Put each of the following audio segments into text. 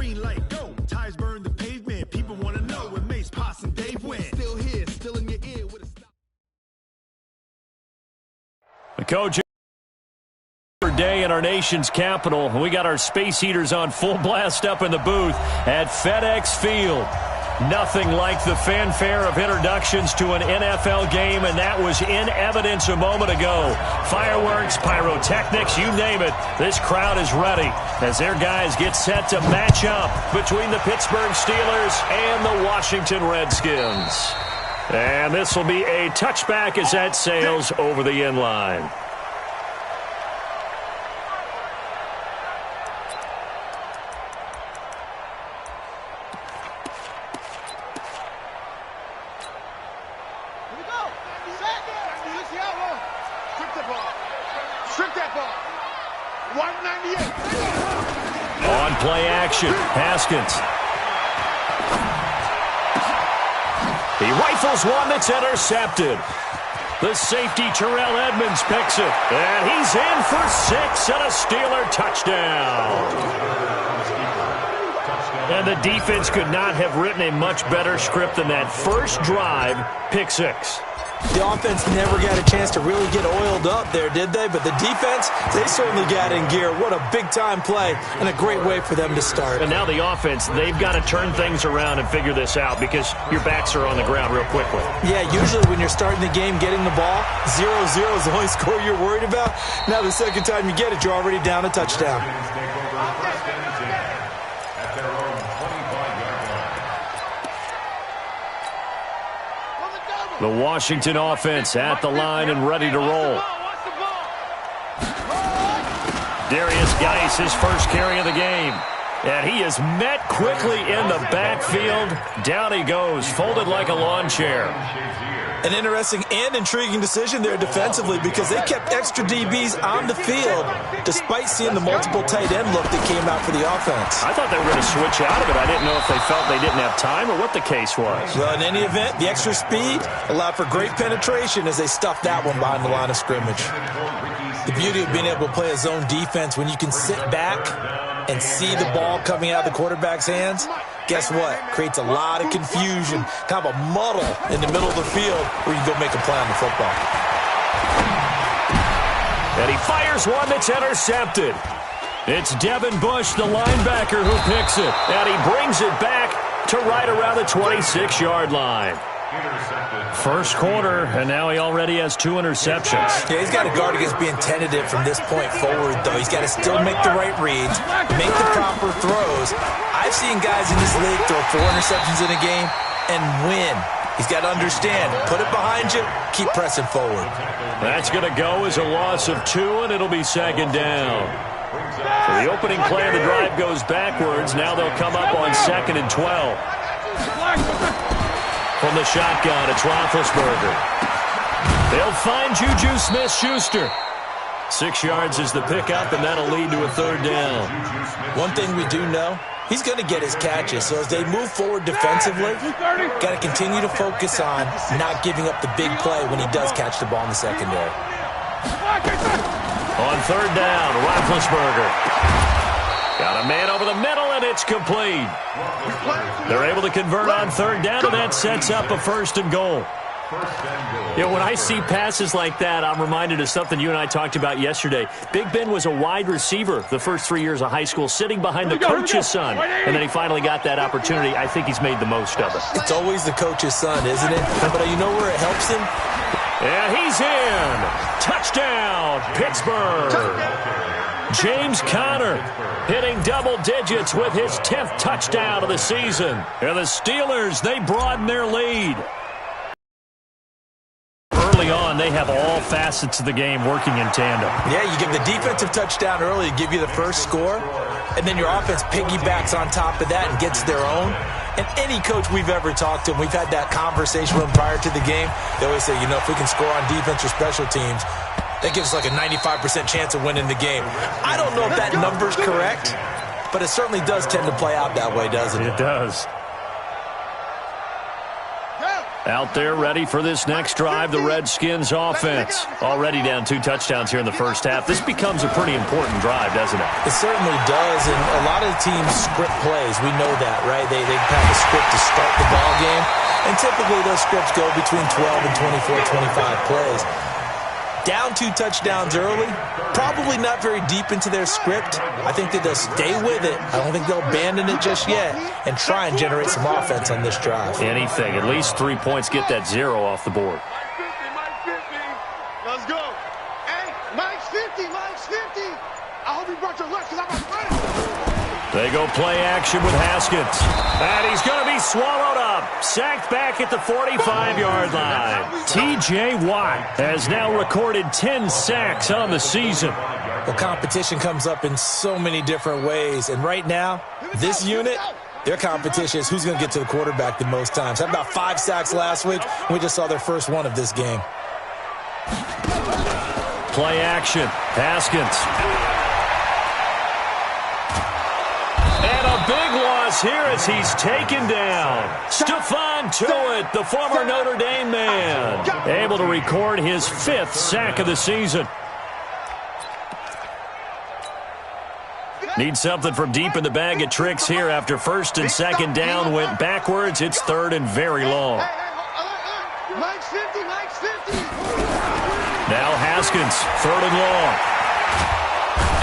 green light, go. Tires burn the pavement. People want to know when Mace, Poss, and Dave win. Still here, still in your ear with a stop. The coach day in our nation's capital. We got our space heaters on full blast up in the booth at FedEx Field. Nothing like the fanfare of introductions to an NFL game, and that was in evidence a moment ago. Fireworks, pyrotechnics, you name it. This crowd is ready as their guys get set to match up between the Pittsburgh Steelers and the Washington Redskins. And this will be a touchback as that sails over the end line. On play action, Haskins. He rifles one that's intercepted. The safety, Terrell Edmonds, picks it. And he's in for 6 and a Steeler touchdown. And the defense could not have written a much better script than that first drive, pick 6. The offense never got a chance to really get oiled up there, did they? But the defense, they certainly got in gear. What a big-time play and a great way for them to start. And now the offense, they've got to turn things around and figure this out because your backs are on the ground real quickly. Yeah, usually when you're starting the game, getting the ball, 0-0 is the only score you're worried about. Now the second time you get it, you're already down a touchdown. The Washington offense at the line and ready to roll. Darius Geis, his first carry of the game. And he is met quickly in the backfield. Down he goes, folded like a lawn chair. An interesting and intriguing decision there defensively because they kept extra DBs on the field despite seeing the multiple tight end look that came out for the offense. I thought they were going to switch out of it. I didn't know if they felt they didn't have time or what the case was. Well, in any event, the extra speed allowed for great penetration as they stuffed that one behind the line of scrimmage. The beauty of being able to play a zone defense when you can sit back and see the ball coming out of the quarterback's hands, guess what? Creates a lot of confusion, kind of a muddle in the middle of the field where you can go make a play on the football. And he fires one that's intercepted. It's Devin Bush, the linebacker, who picks it. And he brings it back to right around the 26-yard line. First quarter, and now he already has 2 interceptions. Yeah, he's got to guard against being tentative from this point forward, though. He's got to still make the right reads, make the proper throws. I've seen guys in this league throw 4 interceptions in a game and win. He's got to understand, put it behind you, keep pressing forward. That's going to go as a loss of 2, and it'll be second down. So the opening play of the drive goes backwards. Now they'll come up on 2nd and 12. From the shotgun, it's Roethlisberger. They'll find Juju Smith-Schuster. 6 yards is the pickup, and that'll lead to a 3rd down. One thing we do know, he's going to get his catches. So as they move forward defensively, got to continue to focus on not giving up the big play when he does catch the ball in the secondary. On 3rd down, Roethlisberger. Got a man over the middle, and it's complete. They're able to convert on 3rd down, and that sets up a 1st and goal. You know, when I see passes like that, I'm reminded of something you and I talked about yesterday. Big Ben was a wide receiver the first 3 years of high school, sitting behind the coach's son. And then he finally got that opportunity. I think he's made the most of it. It's always the coach's son, isn't it? But you know where it helps him? And he's in. Touchdown, Pittsburgh. James Conner hitting double digits with his 10th touchdown of the season. And the Steelers, they broaden their lead. Early on, they have all facets of the game working in tandem. Yeah, you give the defensive touchdown early to give you the first score, and then your offense piggybacks on top of that and gets their own. And any coach we've ever talked to, and we've had that conversation with them prior to the game, they always say, you know, if we can score on defense or special teams, that gives us like a 95% chance of winning the game. I don't know if that number's correct, but it certainly does tend to play out that way, doesn't it? It does. Out there ready for this next drive, the Redskins offense. Already down 2 touchdowns here in the first half. This becomes a pretty important drive, doesn't it? It certainly does, and a lot of the teams script plays. We know that, right? They have a script to start the ball game, and typically those scripts go between 12 and 24, 25 plays. Down 2 touchdowns early, probably not very deep into their script. I think that they'll stay with it. I don't think they'll abandon it just yet and try and generate some offense on this drive. Anything. At least 3 points. Get that 0 off the board. Let's go. Hey, Mike's 50. Mike's 50. I hope you brought your lunch because I'm a friend. They go play action with Haskins. And he's going to be swallowed up. Sacked back at the 45-yard line. T.J. Watt has now recorded 10 sacks on the season. Well, competition comes up in so many different ways. And right now, this unit, their competition is who's going to get to the quarterback the most times. Had about 5 sacks last week. We just saw their first one of this game. Play action. Haskins. Big loss here as he's taken down. Stephon Tuitt, the former Notre Dame man, able to record his 5th sack of the season. Need something from deep in the bag of tricks here after 1st and 2nd down went backwards. It's 3rd and very long. Mike's 50. Mike's 50. Now Haskins, 3rd and long.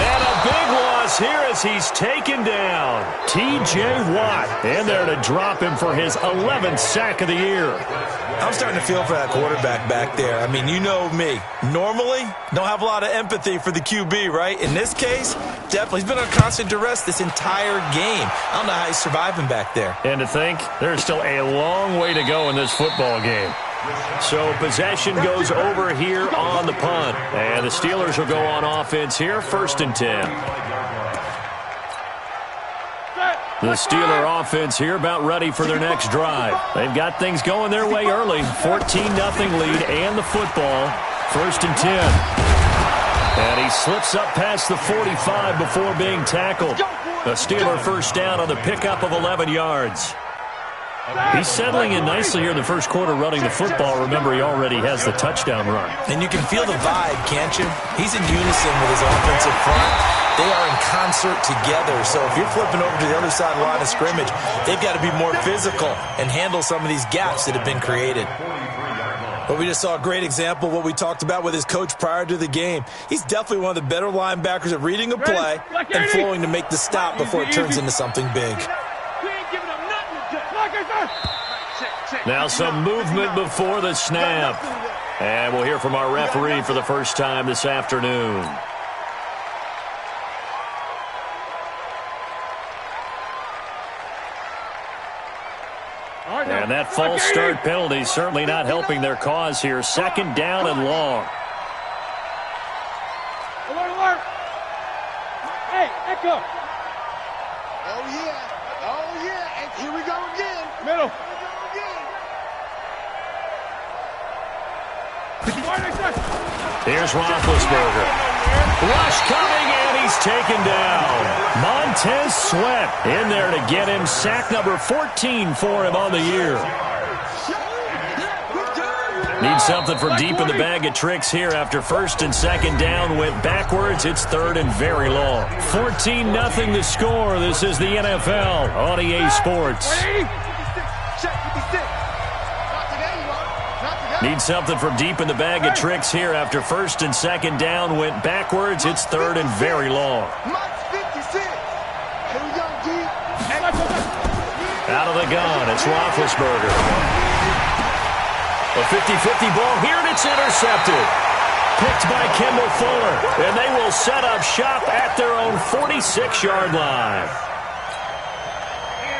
And a big loss here as he's taken down. T.J. Watt in there to drop him for his 11th sack of the year. I'm starting to feel for that quarterback back there. I mean, you know me. Normally, don't have a lot of empathy for the QB, right? In this case, definitely. He's been on constant duress this entire game. I don't know how he's surviving back there. And to think, there's still a long way to go in this football game. So possession goes over here on the punt. And the Steelers will go on offense here, 1st and 10. The Steeler offense here about ready for their next drive. They've got things going their way early. 14-0 lead and the football. 1st and 10. And he slips up past the 45 before being tackled. A Steeler first down on the pickup of 11 yards. He's settling in nicely here in the first quarter running the football. Remember, he already has the touchdown run. And you can feel the vibe, can't you? He's in unison with his offensive front. They are in concert together. So if you're flipping over to the other side of the line of scrimmage, they've got to be more physical and handle some of these gaps that have been created. But we just saw a great example of what we talked about with his coach prior to the game. He's definitely one of the better linebackers at reading a play and flowing to make the stop before it turns into something big. Now some movement before the snap. And we'll hear from our referee for the first time this afternoon. And that false start penalty certainly not helping their cause here. 2nd down and long. Alert, alert. Hey, echo. Oh, yeah. Oh, yeah. And here we go again. Middle. Here's Roethlisberger. Rush coming, and he's taken down. Montez Sweat in there to get him. Sack number 14 for him on the year. Need something from deep in the bag of tricks here after 1st and 2nd down went backwards. It's 3rd and very long. 14-0 the score. This is the NFL on EA Sports. Need something from deep in the bag of tricks here after 1st and 2nd down went backwards. It's 3rd and very long. Out of the gun, it's Roethlisberger. A 50-50 ball here, and it's intercepted. Picked by Kendall Fuller, and they will set up shop at their own 46-yard line.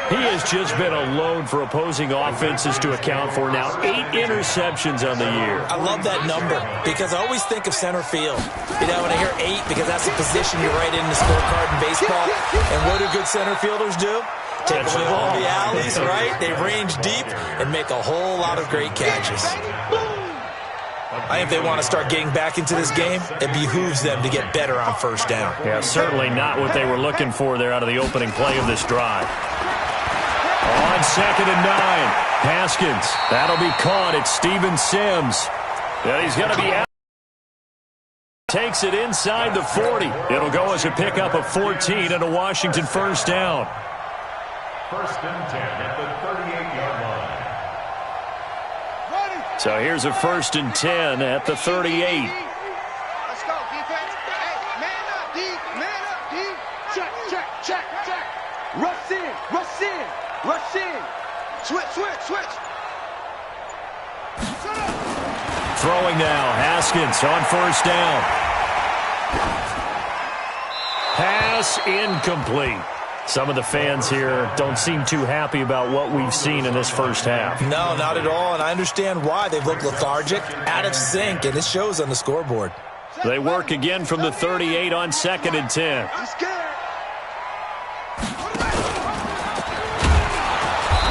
He has just been a load for opposing offenses to account for now. 8 interceptions on the year. I love that number because I always think of center field. You know, when I hear 8, because that's the position you write in the scorecard in baseball. And what do good center fielders do? Take away all the alleys, right? They range deep and make a whole lot of great catches. I think if they want to start getting back into this game, it behooves them to get better on 1st down. Yeah, certainly not what they were looking for there out of the opening play of this drive. On 2nd and 9. Haskins. That'll be caught. It's Steven Sims. And he's going to be out. Takes it inside the 40. It'll go as a pickup of 14 and a Washington first down. First and 10 at the 38-yard line. So here's a first and 10 at the 38. Let's go, defense. Hey, man up, D. Man up, D. Check, check, check, check. Rush in, rush in, rush in. Switch, switch, switch. Throwing now, Haskins on first down. Pass incomplete. Some of the fans here don't seem too happy about what we've seen in this first half. No, not at all, and I understand why. They've looked lethargic, out of sync, and it shows on the scoreboard. They work again from the 38 on 2nd and 10. I'm scared.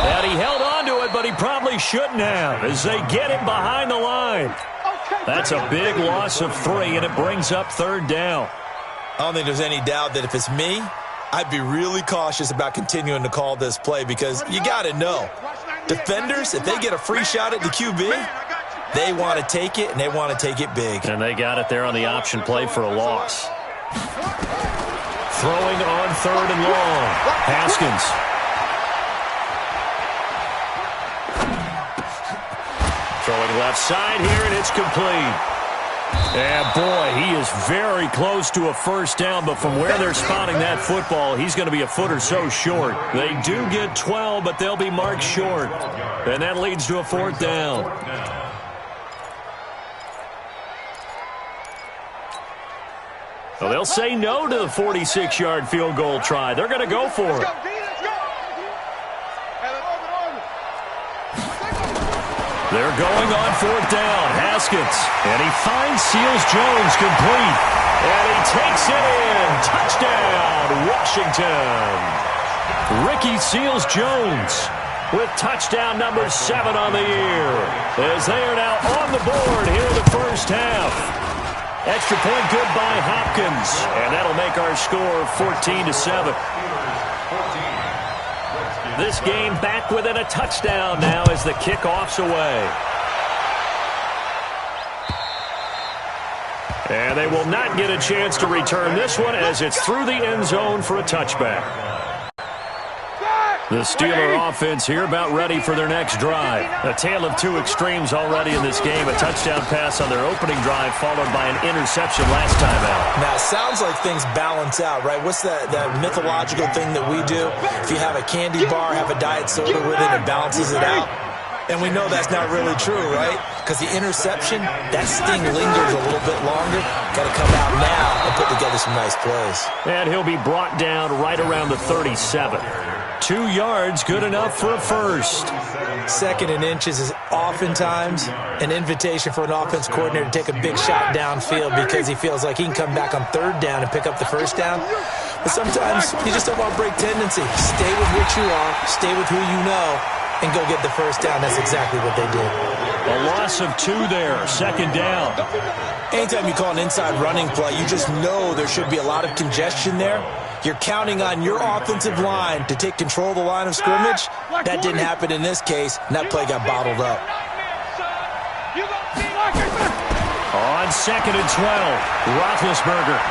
And he held on to it, but he probably shouldn't have as they get him behind the line. That's a big loss of 3, and it brings up 3rd down. I don't think there's any doubt that if it's me, I'd be really cautious about continuing to call this play because you got to know, defenders, if they get a free shot at the QB, they want to take it, and they want to take it big. And they got it there on the option play for a loss. Throwing on 3rd and long. Haskins. Throwing left side here, and it's complete. And, boy, he is very close to a first down, but from where they're spotting that football, he's going to be a foot or so short. They do get 12, but they'll be marked short. And that leads to a 4th down. Well, they'll say no to the 46-yard field goal try. They're going to go for it. They're going on 4th down. Haskins. And he finds Seals-Jones complete. And he takes it in. Touchdown, Washington. Ricky Seals-Jones with touchdown number 7 on the year. As they are now on the board here in the first half. Extra point good by Hopkins. And that'll make our score 14-7. This game back within a touchdown now as the kickoff's away. And they will not get a chance to return this one as it's through the end zone for a touchback. The Steeler offense here about ready for their next drive. A tale of two extremes already in this game. A touchdown pass on their opening drive followed by an interception last time out. Now, it sounds like things balance out, right? What's that mythological thing that we do? If you have a candy bar, have a diet soda with it, it balances it out. And we know that's not really true, right? Because the interception, that sting lingers a little bit longer. Got to come out now and put together some nice plays. And he'll be brought down right around the 37. 2 yards, good enough for a first. 2nd and inches is oftentimes an invitation for an offense coordinator to take a big shot downfield because he feels like he can come back on 3rd down and pick up the first down. But sometimes you just don't want to break tendency. Stay with what you are, stay with who you know, and go get the first down. That's exactly what they did. A loss of 2 there, 2nd down. Anytime you call an inside running play, you just know there should be a lot of congestion there. You're counting on your offensive line to take control of the line of scrimmage. That didn't happen in this case, and that play got bottled up. On 2nd and 12, Roethlisberger.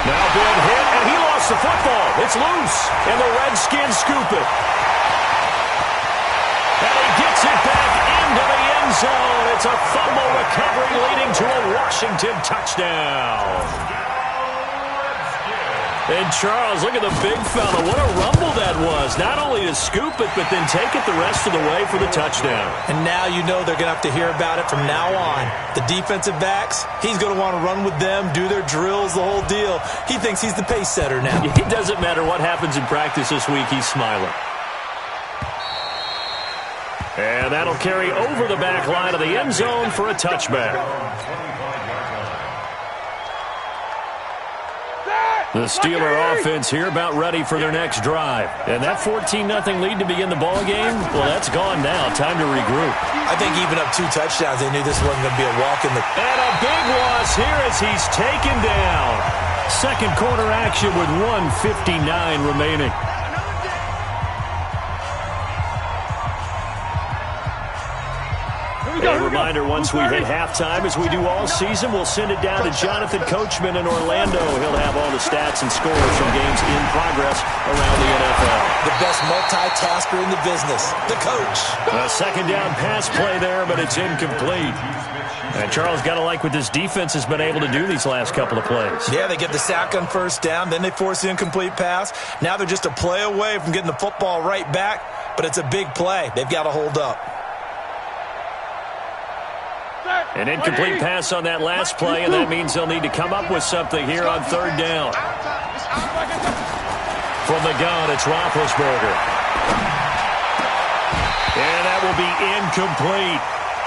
Now being hit, and he lost the football. It's loose, and the Redskins scoop it. And he gets it back into the end zone. It's a fumble recovery leading to a Washington touchdown. And Charles, look at the big fella. What a rumble that was. Not only to scoop it, but then take it the rest of the way for the touchdown. And now you know they're going to have to hear about it from now on. The defensive backs, he's going to want to run with them, do their drills, the whole deal. He thinks he's the pace setter now. It doesn't matter what happens in practice this week, he's smiling. And that'll carry over the back line of the end zone for a touchback. The Steeler offense here about ready for their next drive. And that 14-0 lead to begin the ball game, well, that's gone now. Time to regroup. I think even up 2 touchdowns, they knew this wasn't going to be a walk in the... And a big loss here as he's taken down. Second quarter action with 1:59 remaining. A reminder, once we hit halftime, as we do all season, we'll send it down to Jonathan Coachman in Orlando. He'll have all the stats and scores from games in progress around the NFL. The best multitasker in the business, the coach. A second down pass play there, but it's incomplete. And Charles, got to like what this defense has been able to do these last couple of plays. Yeah, they get the sack on first down, then they force the incomplete pass. Now they're just a play away from getting the football right back, but it's a big play. They've got to hold up. An incomplete pass on that last play, and that means they'll need to come up with something here on third down. From the gun, it's Roethlisberger. And that will be incomplete.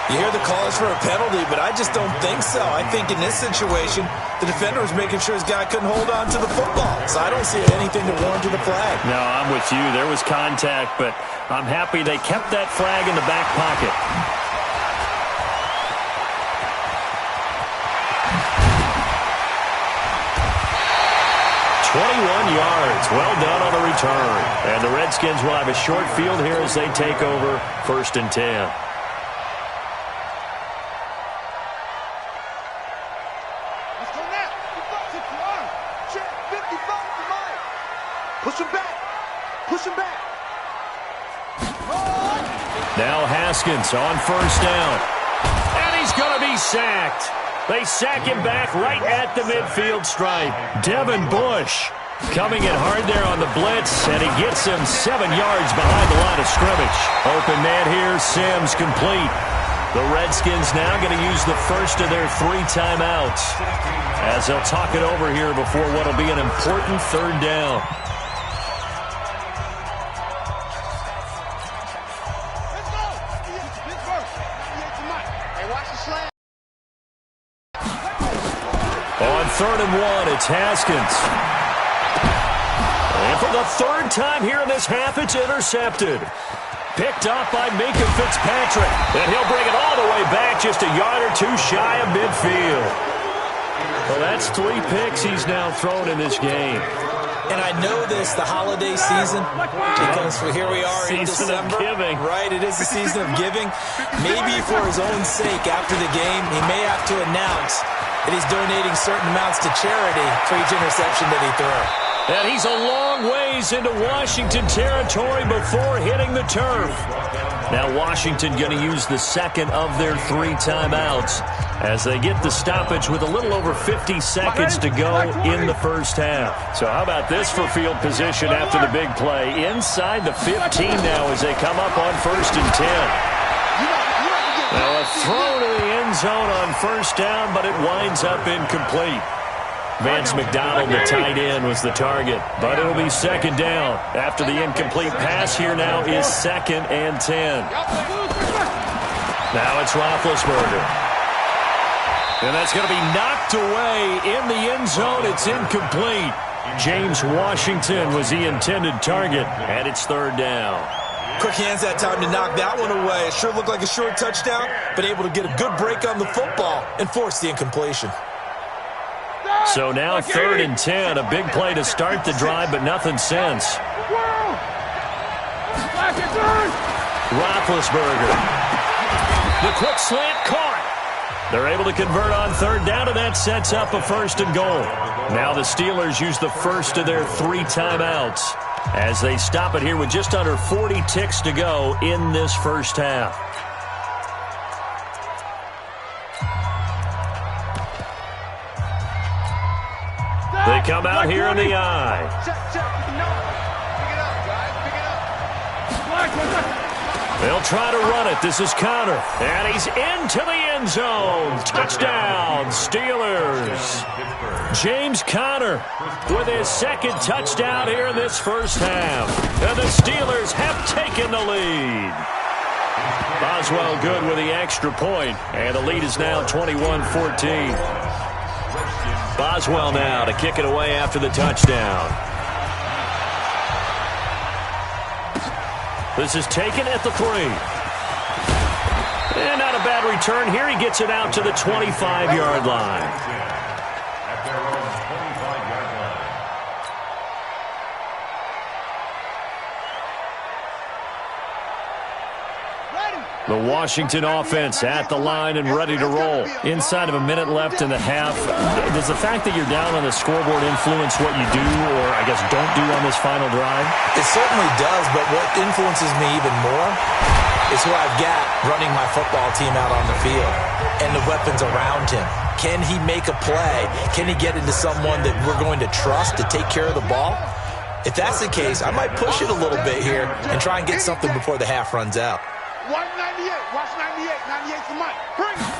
You hear the calls for a penalty, but I just don't think so. I think in this situation, the defender was making sure his guy couldn't hold on to the football. So I don't see anything to warrant the flag. No, I'm with you. There was contact, but I'm happy they kept that flag in the back pocket. 21 yards. Well done on the return. And the Redskins will have a short field here as they take over 1st and 10. Push him back. Push him back. Now Haskins on 1st down. And he's going to be sacked. They sack him back right at the midfield stripe. Devin Bush coming in hard there on the blitz, and he gets him 7 yards behind the line of scrimmage. Open man here, Sims complete. The Redskins now going to use the first of their 3 timeouts as they'll talk it over here before what will be an important 3rd down. On 3rd and 1, it's Haskins. And for the 3rd time here in this half, it's intercepted. Picked up by Minka Fitzpatrick. And he'll bring it all the way back just a yard or 2 shy of midfield. Well, that's 3 picks he's now thrown in this game. And I know this, the holiday season, because here we are in December. Season of giving. Right, it is the season of giving. Maybe for his own sake after the game, he may have to announce that he's donating certain amounts to charity for each interception that he throws. And he's a long ways into Washington territory before hitting the turf. Now Washington going to use the second of their 3 timeouts as they get the stoppage with a little over 50 seconds to go in the first half. So how about this for field position after the big play? Inside the 15 now as they come up on 1st and 10. Now a throw to the end zone on 1st down, but it winds up incomplete. Vance McDonald, the tight end, was the target, but it'll be 2nd down. After the incomplete pass, here now is 2nd and 10. Now it's Roethlisberger. And that's going to be knocked away in the end zone. It's incomplete. James Washington was the intended target, and it's 3rd down. Quick hands that time to knock that one away. It sure looked like a short touchdown, but able to get a good break on the football and force the incompletion. So now 3rd and 10, a big play to start the drive, but nothing since. Roethlisberger. The quick slant caught. They're able to convert on 3rd down, and that sets up a 1st and goal. Now the Steelers use the first of their 3 timeouts as they stop it here with just under 40 ticks to go in this first half. They come out here in the eye. They'll try to run it. This is Conner. And he's into the end zone. Touchdown, Steelers. James Conner with his 2nd touchdown here in this first half. And the Steelers have taken the lead. Boswell good with the extra point. And the lead is now 21-14. Boswell now to kick it away after the touchdown. This is taken at the 3. And not a bad return here. He gets it out to the 25-yard line. At their own 25-yard line. Ready. The Washington offense at the line and ready to roll. Inside of a minute left in the half, does the fact that you're down on the scoreboard influence what you do or, I guess, don't do on this final drive? It certainly does, but what influences me even more is who I've got running my football team out on the field and the weapons around him. Can he make a play? Can he get into someone that we're going to trust to take care of the ball? If that's the case, I might push it a little bit here and try and get something before the half runs out. Watch 98. Watch 98. 98 for Mike. Bring it.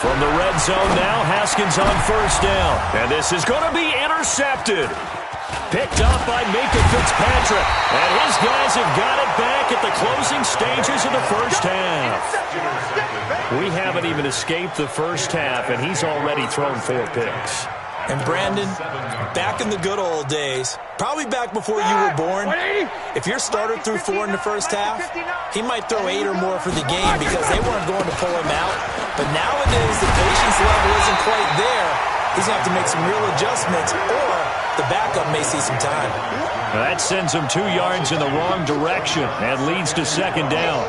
From the red zone now, Haskins on first down. And this is going to be intercepted. Picked up by Mika Fitzpatrick. And his guys have got it back at the closing stages of the first half. We haven't even escaped the first half, and he's already thrown 4 picks. And Brandon, back in the good old days, probably back before you were born, if your starter threw 4 in the first half, he might throw 8 or more for the game because they weren't going to pull him out. But nowadays, the patience level isn't quite there. He's going to have to make some real adjustments, or the backup may see some time. That sends him 2 yards in the wrong direction and leads to second down.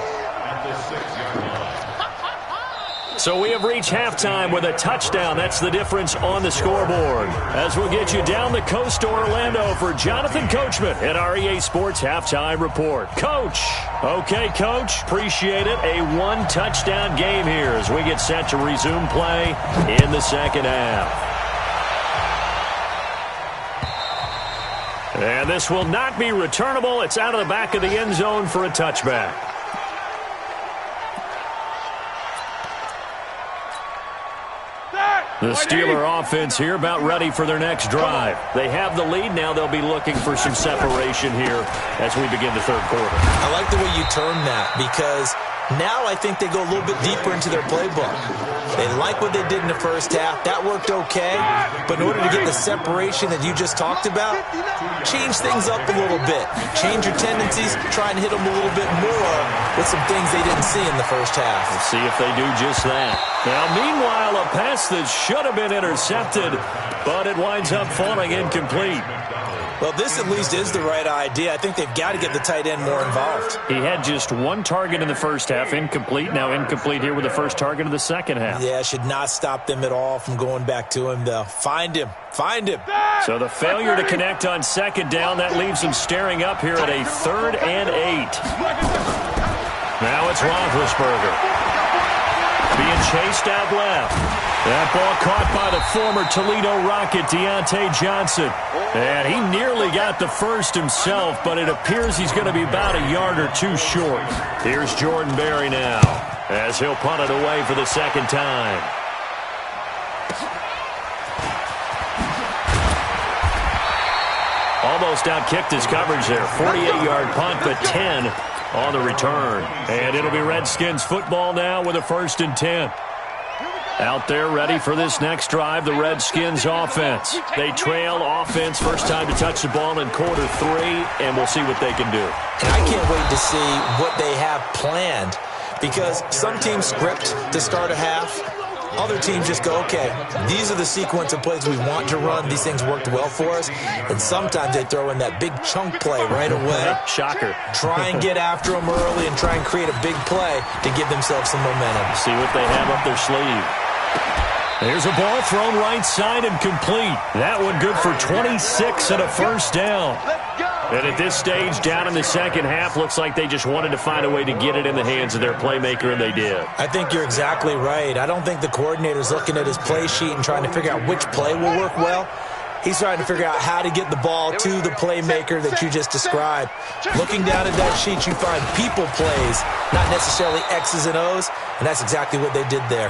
So we have reached halftime with a touchdown. That's the difference on the scoreboard. As we'll get you down the coast to Orlando for Jonathan Coachman at our EA Sports Halftime Report. Coach. Okay, Coach. Appreciate it. A 1-touchdown game here as we get set to resume play in the second half. And this will not be returnable. It's out of the back of the end zone for a touchback. The Steeler offense here about ready for their next drive. They have the lead. Now they'll be looking for some separation here as we begin the third quarter. I like the way you term that because now I think they go a little bit deeper into their playbook. They like what they did in the first half. That worked okay. But in order to get the separation that you just talked about, change things up a little bit. Change your tendencies. Try and hit them a little bit more with some things they didn't see in the first half. Let's see if they do just that. Now, meanwhile, a pass that should have been intercepted, but it winds up falling incomplete. Well, this at least is the right idea. I think they've got to get the tight end more involved. He had just 1 target in the first half, incomplete. Now incomplete here with the first target of the second half. Yeah, should not stop them at all from going back to him, though. Find him. Find him. So the failure to connect on second down, that leaves him staring up here at a 3rd and 8. Now it's Roethlisberger. Being chased out left. That ball caught by the former Toledo Rocket, Deontay Johnson. And he nearly got the first himself, but it appears he's going to be about a yard or 2 short. Here's Jordan Berry now, as he'll punt it away for the second time. Almost outkicked his coverage there. 48-yard punt, but 10 on the return. And it'll be Redskins football now with a 1st and 10. Out there ready for this next drive, the Redskins offense. They trail offense, first time to touch the ball in quarter 3, and we'll see what they can do. And I can't wait to see what they have planned because some teams script to start a half. Other teams just go, okay, these are the sequence of plays we want to run. These things worked well for us. And sometimes they throw in that big chunk play right away. Shocker. Try and get after them early and try and create a big play to give themselves some momentum. See what they have up their sleeve. Here's a ball thrown right side and complete. That one good for 26 and a first down. And at this stage, down in the second half, looks like they just wanted to find a way to get it in the hands of their playmaker, and they did. I think you're exactly right. I don't think the coordinator's looking at his play sheet and trying to figure out which play will work well. He's trying to figure out how to get the ball to the playmaker that you just described. Looking down at that sheet, you find people plays, not necessarily X's and O's, and that's exactly what they did there.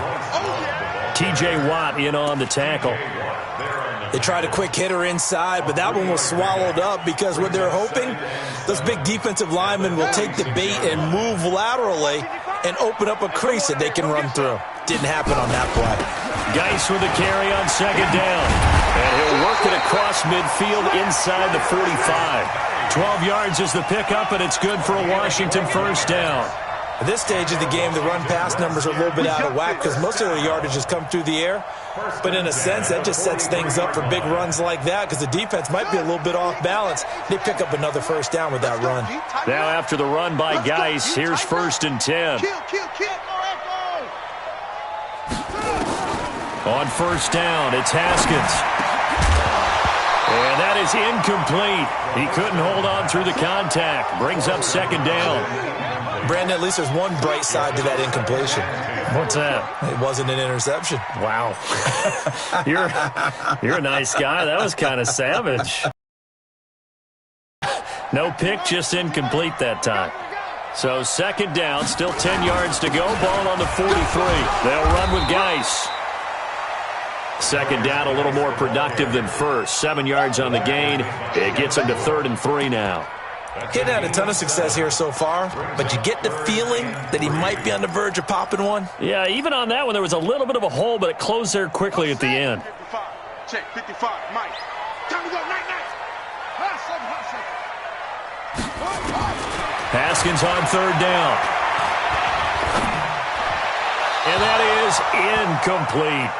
T.J. Watt in on the tackle. They tried a quick hitter inside, but that one was swallowed up because what they're hoping, those big defensive linemen will take the bait and move laterally and open up a crease that they can run through. Didn't happen on that play. Geis with a carry on second down. And he'll work it across midfield inside the 45. 12 yards is the pickup, and it's good for a Washington first down. At this stage of the game, the run-pass numbers are a little bit out of whack because most of the yardage has come through the air. But in a sense, that just sets things up for big runs like that because the defense might be a little bit off balance. They pick up another first down with that run. Now after the run by Geis, here's 1st and 10. On 1st down, it's Haskins. And that is incomplete. He couldn't hold on through the contact. Brings up 2nd down. Brandon, at least there's one bright side to that incompletion. What's that? It wasn't an interception. Wow. You're a nice guy. That was kind of savage. No pick, just incomplete that time. So 2nd down, still 10 yards to go. Ball on the 43. They'll run with Geis. 2nd down, a little more productive than first. 7 yards on the gain. It gets him to 3rd and 3 now. He's had a ton of success here so far, but you get the feeling that he might be on the verge of popping one. Yeah, even on that one, there was a little bit of a hole, but it closed there quickly at the end. 55. Check 55, Mike. Time to go, night. Haskins on 3rd down. And that is incomplete.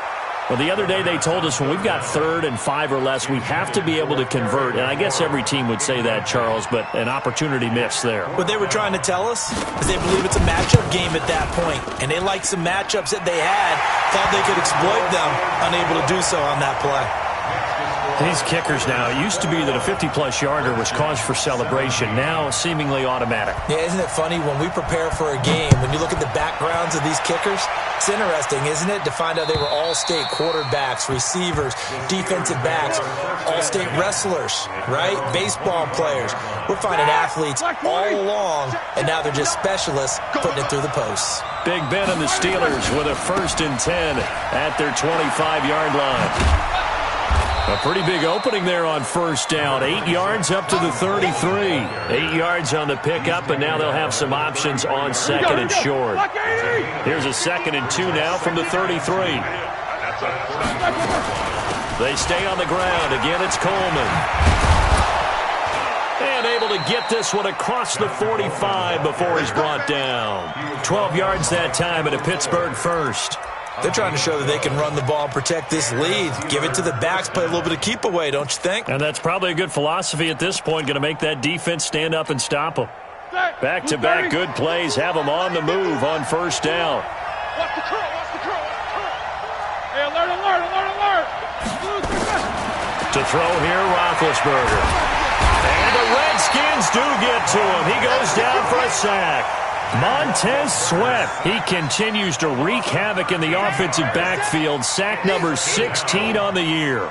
Well, the other day they told us when we've got 3rd and 5 or less, we have to be able to convert. And I guess every team would say that, Charles, but an opportunity missed there. What they were trying to tell us is they believe it's a matchup game at that point. And they liked some matchups that they had, thought they could exploit them, unable to do so on that play. These kickers now, it used to be that a 50-plus yarder was cause for celebration. Now, seemingly automatic. Yeah, isn't it funny when we prepare for a game, when you look at the backgrounds of these kickers, it's interesting, isn't it, to find out they were all-state quarterbacks, receivers, defensive backs, all-state wrestlers, right? Baseball players. We're finding athletes all along, and now they're just specialists putting it through the posts. Big Ben and the Steelers with a 1st and 10 at their 25-yard line. A pretty big opening there on 1st down. 8 yards up to the 33. 8 yards on the pickup, and now they'll have some options on 2nd and short. Here's a 2nd and 2 now from the 33. They stay on the ground. Again, it's Coleman. And able to get this one across the 45 before he's brought down. 12 yards that time, and a Pittsburgh 1st. They're trying to show that they can run the ball and protect this lead. Give it to the backs, play a little bit of keep away, don't you think? And that's probably a good philosophy at this point, going to make that defense stand up and stop them. Back-to-back good plays, have them on the move on 1st down. Watch the curl. Hey, alert. To throw here, Roethlisberger. And the Redskins do get to him. He goes down for a sack. Montez Sweat, he continues to wreak havoc in the offensive backfield. Sack number 16 on the year.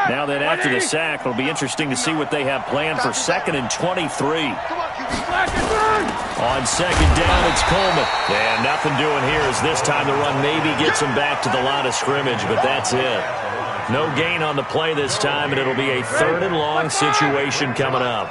Now then, after the sack, it'll be interesting to see what they have planned for 2nd and 23. On 2nd down, it's Coleman. And nothing doing here as this time the run maybe gets him back to the line of scrimmage, but that's it. No gain on the play this time, and it'll be a 3rd and long situation coming up.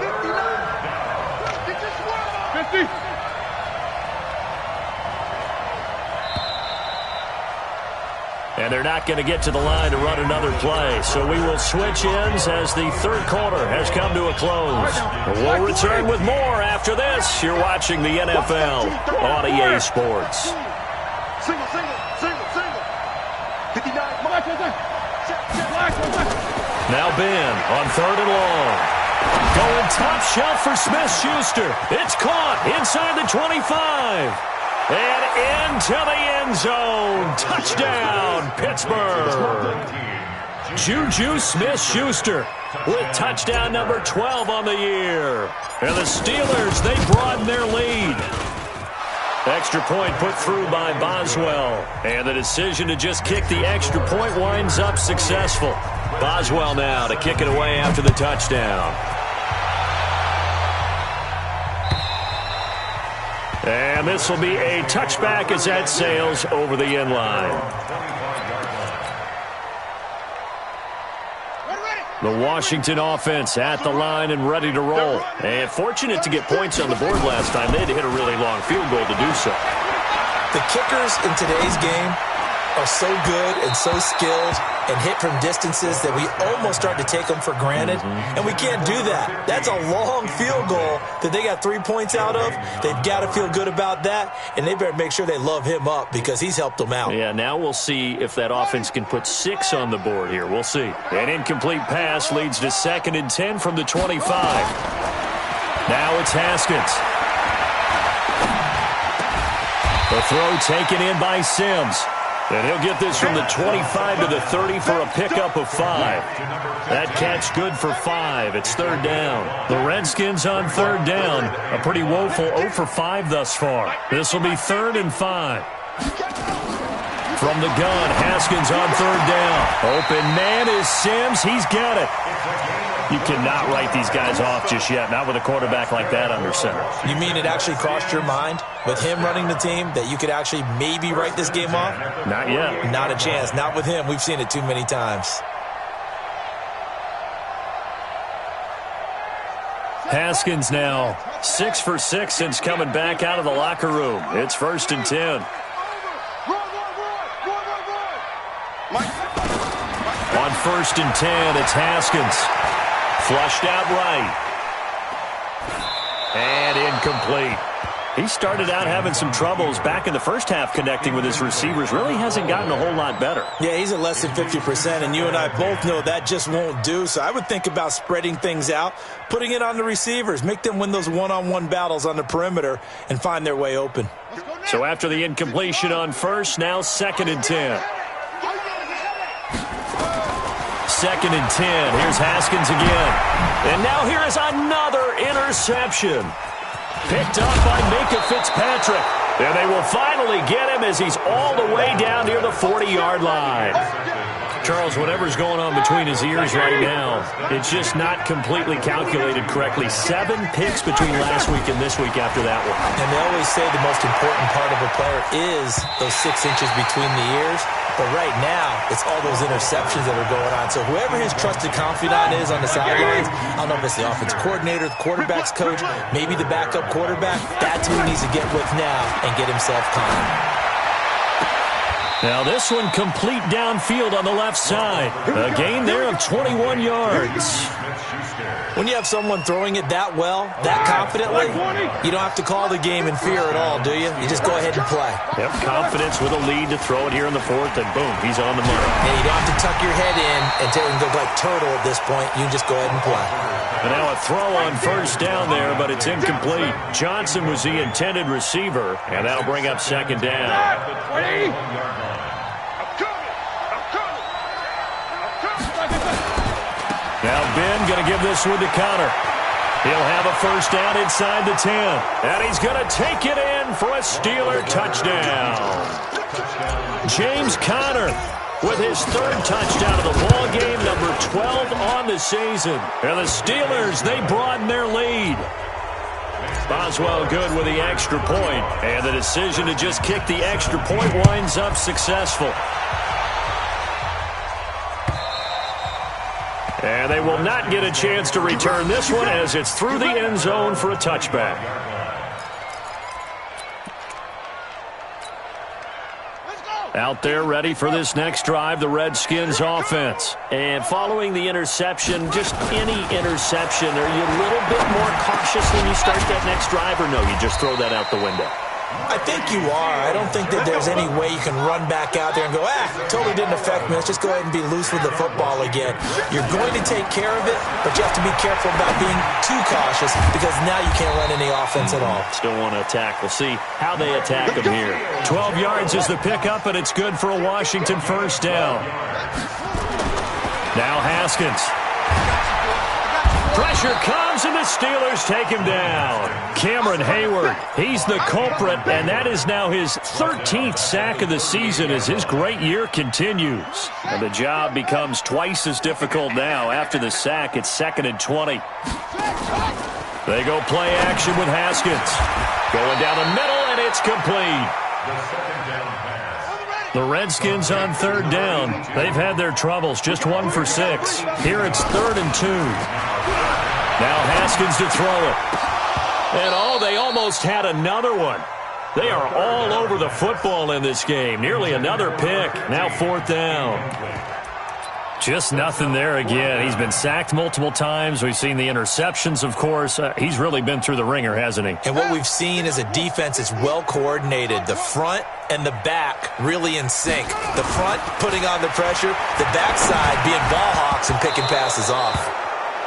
And they're not going to get to the line to run another play. So we will switch ends as the 3rd quarter has come to a close. We'll return with more after this. You're watching the NFL on EA Sports. Single. 59. Now Ben on 3rd and long. Going top shelf for Smith-Schuster. It's caught inside the 25. And into the end zone. Touchdown, Pittsburgh. Juju Smith-Schuster with touchdown number 12 on the year. And the Steelers, they broaden their lead. Extra point put through by Boswell. And the decision to just kick the extra point winds up successful. Boswell now to kick it away after the touchdown. And this will be a touchback as that sails over the end line. The Washington offense at the line and ready to roll. And fortunate to get points on the board last time. They had to hit a really long field goal to do so. The kickers in today's game are so good and so skilled and hit from distances that we almost start to take them for granted, and we can't do that. That's a long field goal that they got 3 points out of. They've got to feel good about that, and they better make sure they love him up because he's helped them out. Yeah, now we'll see if that offense can put 6 on the board here. We'll see. An incomplete pass leads to 2nd and 10 from the 25. Now it's Haskins. The throw taken in by Sims. And he'll get this from the 25 to the 30 for a pickup of 5. That catch good for 5. It's 3rd down. The Redskins on 3rd down. A pretty woeful 0 for 5 thus far. This will be 3rd and 5. From the gun, Haskins on 3rd down. Open man is Sims. He's got it. You cannot write these guys off just yet, not with a quarterback like that under center. You mean it actually crossed your mind with him running the team that you could actually maybe write this game off? Not yet. Not a chance. Not with him. We've seen it too many times. Haskins now 6 for 6 since coming back out of the locker room. It's 1st and 10. On 1st and 10, it's Haskins. Flushed out right. And incomplete. He started out having some troubles back in the first half connecting with his receivers. Really hasn't gotten a whole lot better. Yeah, he's at less than 50%, and you and I both know that just won't do. So I would think about spreading things out, putting it on the receivers, make them win those one-on-one battles on the perimeter, and find their way open. So after the incompletion on 1st, now 2nd and 10. 2nd and 10. Here's Haskins again. And now here is another interception. Picked up by Minka Fitzpatrick. And they will finally get him as he's all the way down near the 40-yard line. Charles, whatever's going on between his ears right now, it's just not completely calculated correctly. 7 picks between last week and this week after that one. And they always say the most important part of a player is those 6 inches between the ears. But right now, it's all those interceptions that are going on. So whoever his trusted confidant is on the sidelines, I don't know if it's the offensive coordinator, the quarterback's coach, maybe the backup quarterback, that's who he needs to get with now and get himself calm. Now this one complete downfield on the left side. A gain there of 21 yards. When you have someone throwing it that well, that confidently, you don't have to call the game in fear at all, do you? You just go ahead and play. Yep, confidence with a lead to throw it here in the 4th, and boom, he's on the money. And you don't have to tuck your head in and go like turtle at this point. You can just go ahead and play. And now a throw on 1st down there, but it's incomplete. Johnson was the intended receiver, and that'll bring up 2nd down. Now Ben going to give this one to Connor. He'll have a 1st down inside the 10. And he's going to take it in for a Steeler touchdown. James Conner with his 3rd touchdown of the ball game, number 12 on the season. And the Steelers, they broaden their lead. Boswell good with the extra point. And the decision to just kick the extra point winds up successful. And they will not get a chance to return this one as it's through the end zone for a touchback. Out there ready for this next drive, the Redskins offense. And following the interception, just any interception, are you a little bit more cautious when you start that next drive, or no, you just throw that out the window? I think you are. I don't think that there's any way you can run back out there and go, totally didn't affect me. Let's just go ahead and be loose with the football again. You're going to take care of it, but you have to be careful about being too cautious because now you can't run any offense at all. Still want to attack. We'll see how they attack them here. 12 yards is the pickup, and it's good for a Washington 1st down. Now Haskins. Pressure comes, and the Steelers take him down. Cameron Hayward, he's the culprit, and that is now his 13th sack of the season as his great year continues. And the job becomes twice as difficult now. After the sack, it's 2nd and 20. They go play action with Haskins. Going down the middle, and it's complete. The Redskins on 3rd down. They've had their troubles, just 1 for 6. Here it's 3rd and 2. Now Haskins to throw it. And they almost had another one. They are all over the football in this game. Nearly another pick. Now 4th down. Just nothing there again. He's been sacked multiple times. We've seen the interceptions, of course. He's really been through the ringer, hasn't he? And what we've seen is a defense that's well coordinated. The front and the back really in sync. The front putting on the pressure, the backside being ball hawks and picking passes off.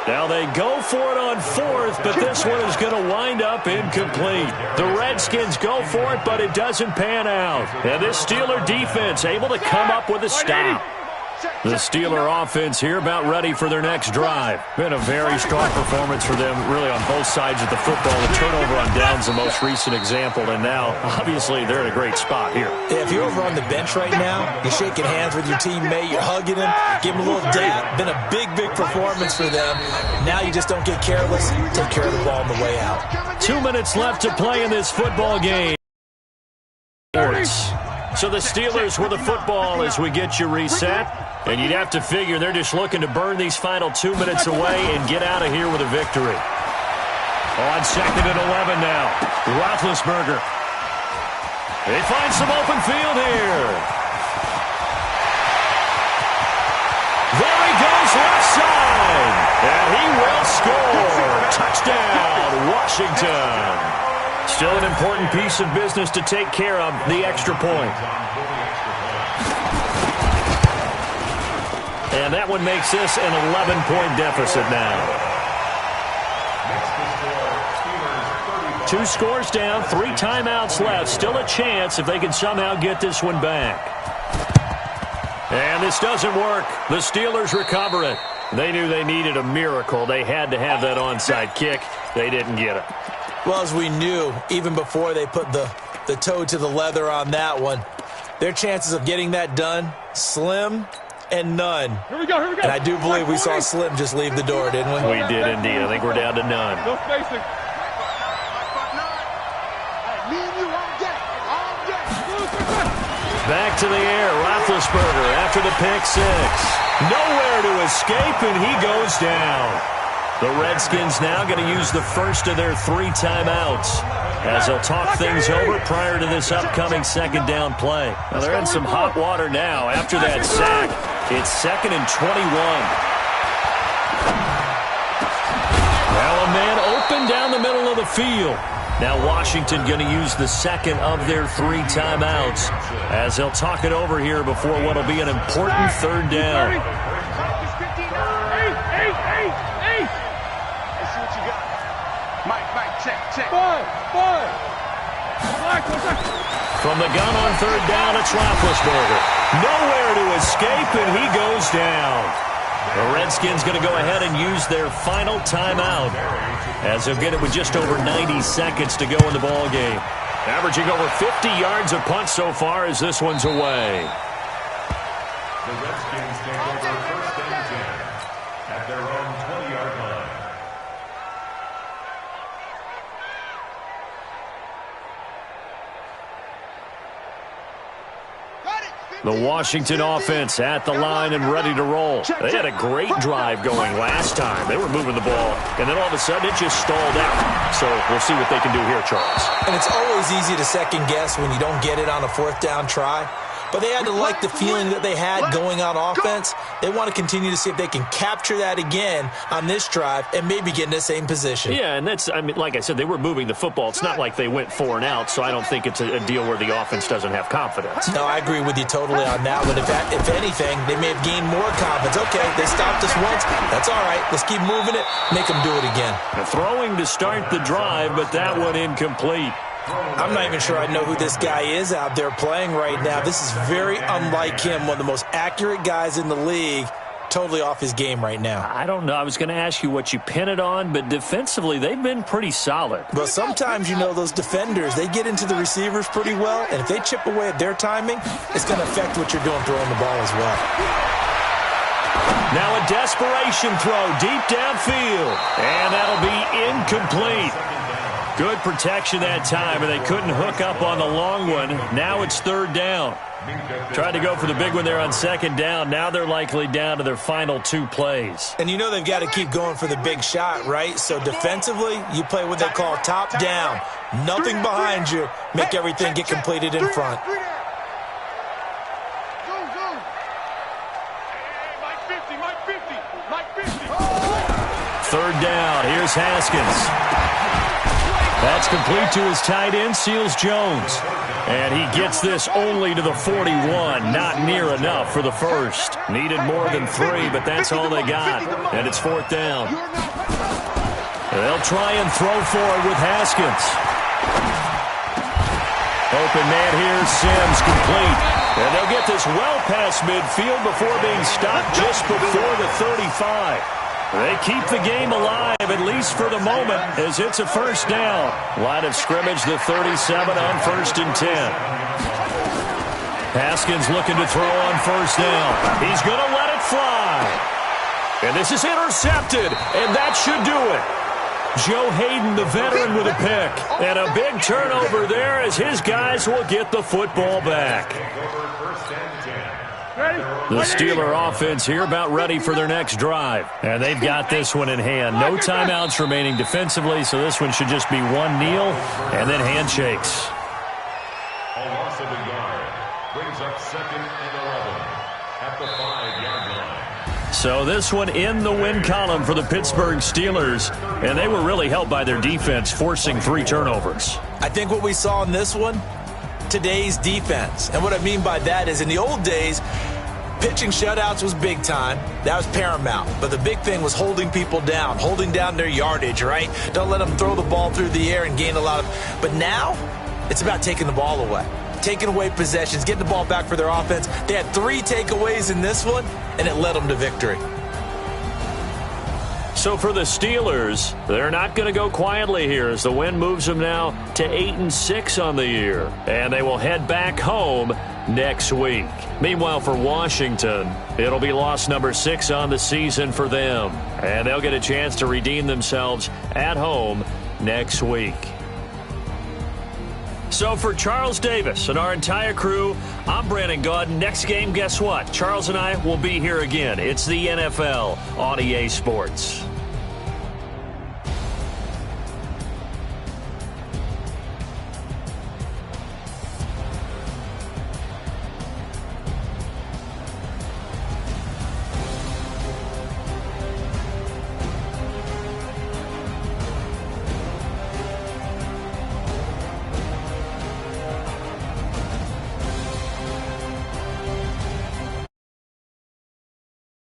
Now they go for it on 4th, but this one is going to wind up incomplete. The Redskins go for it, but it doesn't pan out. And this Steeler defense able to come up with a stop. The Steeler offense here about ready for their next drive. Been a very strong performance for them, really on both sides of the football. The turnover on downs the most recent example, and now, obviously, they're in a great spot here. Yeah, if you're over on the bench right now, you're shaking hands with your teammate, you're hugging him, give him a little date. Been a big, big performance for them. Now you just don't get careless. Take care of the ball on the way out. 2 minutes left to play in this football game. So the Steelers with the football as we get you reset. And you'd have to figure they're just looking to burn these final 2 minutes away and get out of here with a victory. On 2nd and 11 now. Roethlisberger. They find some open field here. There he goes left side. And he will score. Touchdown, Washington. Still an important piece of business to take care of, the extra point. And that one makes this an 11-point deficit now. 2 scores down, 3 timeouts left. Still a chance if they can somehow get this one back. And this doesn't work. The Steelers recover it. They knew they needed a miracle. They had to have that onside kick. They didn't get it. Well, as we knew, even before they put the toe to the leather on that one, their chances of getting that done, slim and none. Here we go. And I do believe we saw Slim just leave the door, didn't we? We did indeed. I think we're down to none. No spacing. Back to the air. Roethlisberger after the pick 6. Nowhere to escape, and he goes down. The Redskins now going to use the first of their 3 timeouts as they'll talk things over prior to this upcoming 2nd down play. Now they're in some hot water now after that sack. It's 2nd and 21. Now a man open down the middle of the field. Now Washington going to use the 2nd of their 3 timeouts as they'll talk it over here before what will be an important 3rd down. From the gun on 3rd down, it's Roethlisberger. Nowhere to escape, and he goes down. The Redskins going to go ahead and use their final timeout as they'll get it with just over 90 seconds to go in the ball game. Averaging over 50 yards a punt so far as this one's away. The Redskins take over 1st and 10 at their own 20-yard line. The Washington offense at the line and ready to roll. They had a great drive going last time. They were moving the ball, and then all of a sudden it just stalled out. So we'll see what they can do here, Charles. And it's always easy to second guess when you don't get it on a 4th down try. But they had to like the feeling that they had going on offense. They want to continue to see if they can capture that again on this drive and maybe get in the same position. Yeah, and that's, I mean, like I said, they were moving the football. It's not like they went 4 and out, so I don't think it's a deal where the offense doesn't have confidence. No, I agree with you totally on that one. If anything, they may have gained more confidence. Okay, they stopped us once. That's all right. Let's keep moving it. Make them do it again. Throwing to start the drive, but that one incomplete. I'm not even sure I know who this guy is out there playing right now. This is very unlike him, one of the most accurate guys in the league. Totally off his game right now. I don't know. I was going to ask you what you pin it on, but defensively, they've been pretty solid. Well, sometimes, you know, those defenders, they get into the receivers pretty well, and if they chip away at their timing, it's going to affect what you're doing throwing the ball as well. Now a desperation throw deep downfield, and that'll be incomplete. Good protection that time, and they couldn't hook up on the long one. Now it's third down. Tried to go for the big one there on second down. Now they're likely down to their final 2 plays. And you know they've got to keep going for the big shot, right? So defensively, you play what they call top down. Nothing behind you. Make everything get completed in front. Third down. Here's Haskins. That's complete to his tight end, Seals Jones. And he gets this only to the 41. Not near enough for the first. Needed more than 3, but that's all they got. And it's fourth down. They'll try and throw for it with Haskins. Open man here, Sims, complete. And they'll get this well past midfield before being stopped just before the 35. They keep the game alive, at least for the moment, as it's a first down. Line of scrimmage, the 37 on 1st and 10. Haskins looking to throw on first down. He's going to let it fly. And this is intercepted, and that should do it. Joe Hayden, the veteran, with a pick. And a big turnover there as his guys will get the football back. The Steeler offense here about ready for their next drive. And they've got this one in hand. No timeouts remaining defensively, so this one should just be one kneel and then handshakes. A loss of a yard brings up 2nd and 11 at the 5-yard line. So this one in the win column for the Pittsburgh Steelers. And they were really helped by their defense, forcing 3 turnovers. I think what we saw in this one, today's defense. And what I mean by that is in the old days, pitching shutouts was big time. That was paramount. But the big thing was holding people down, holding down their yardage, right? Don't let them throw the ball through the air and gain a lot of... But now, it's about taking the ball away. Taking away possessions, getting the ball back for their offense. They had 3 takeaways in this one, and it led them to victory. So for the Steelers, they're not going to go quietly here as the win moves them now to 8-6 on the year. And they will head back home next week. Meanwhile, for Washington, it'll be loss number 6 on the season for them. And they'll get a chance to redeem themselves at home next week. So for Charles Davis and our entire crew, I'm Brandon Gaudin. Next game, guess what? Charles and I will be here again. It's the NFL on EA Sports.